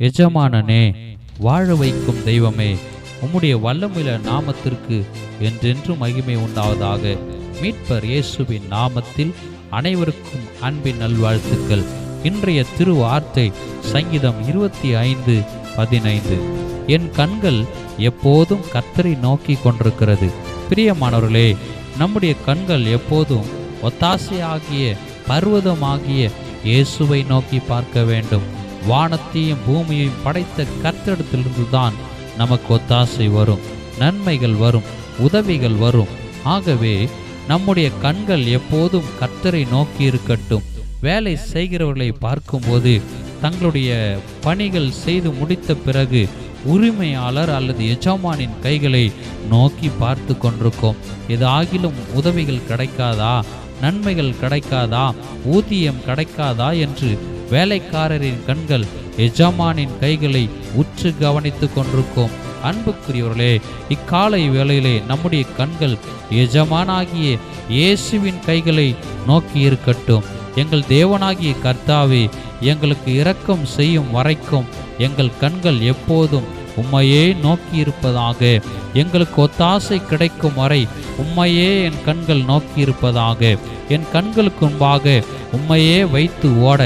எஜமானனே, வாழ வைக்கும் தெய்வமே, உம்முடைய வல்லமையுள்ள நாமத்திற்கு என்றென்று மகிமை உண்டாவதாக. மீட்பர் இயேசுவின் நாமத்தில் அனைவருக்கும் அன்பின் நல்வாழ்த்துக்கள். இன்றைய திருவார்த்தை சங்கீதம் 25:15. என் கண்கள் எப்போதும் கர்த்தரை நோக்கி கொண்டிருக்கிறது. பிரியமானவர்களே, நம்முடைய கண்கள் எப்போதும் ஒத்தாசையாகிய பர்வதமாகிய இயேசுவை நோக்கி பார்க்க வேண்டும். வானத்தையும் பூமியையும் படைத்த கர்த்தரிடத்திலிருந்து தான் நமக்கு ஒத்தாசை வரும், நன்மைகள் வரும், உதவிகள் வரும். ஆகவே நம்முடைய கண்கள் எப்போதும் கர்த்தரை நோக்கி இருக்கட்டும். வேலை செய்கிறவர்களை பார்க்கும்போது தங்களுடைய பணிகள் செய்து முடித்த பிறகு உரிமையாளர் அல்லது எஜமானின் கைகளை நோக்கி பார்த்து கொண்டிருக்கோம். ஏதாகிலும் உதவிகள் கிடைக்காதா, நன்மைகள் கிடைக்காதா, ஊதியம் கிடைக்காதா என்று வேலைக்காரரின் கண்கள் எஜமானின் கைகளை உற்று கவனித்து கொண்டிருக்கோம். அன்புக்குரியவர்களே, இக்காலை வேளையிலே நம்முடைய கண்கள் எஜமானாகிய இயேசுவின் கைகளை நோக்கி இருக்கட்டும். எங்கள் தேவனாகிய கர்த்தாவே, எங்களுக்கு இரக்கம் செய்யும் வரைக்கும் எங்கள் கண்கள் எப்போதும் உம்மையே நோக்கி இருப்பதாக. எங்களுக்கு ஒத்தாசை கிடைக்கும் வரை உம்மையே என் கண்கள் நோக்கி இருப்பதாக. என் கண்களுக்கு முன்பாக உம்மையே வைத்து ஓட,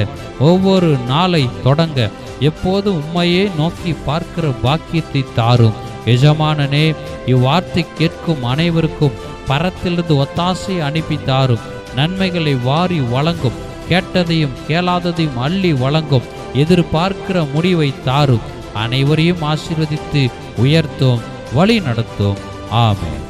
ஒவ்வொரு நாளை தொடங்க எப்போதும் உம்மையே நோக்கி பார்க்கிற பாக்கியத்தை தாரும். எஜமானனே, இவ்வார்த்தை கேட்கும் அனைவருக்கும் பரத்திலிருந்து ஒத்தாசை அனுப்பி தாரும். நன்மைகளை வாரி வழங்கும், கேட்டதையும் கேளாததையும் அள்ளி வழங்கும், எதிர்பார்க்கிற முடிவை தாரும். அனைவரையும் ஆசீர்வதித்து உயர்த்தும், வழி நடத்தும். ஆமென்.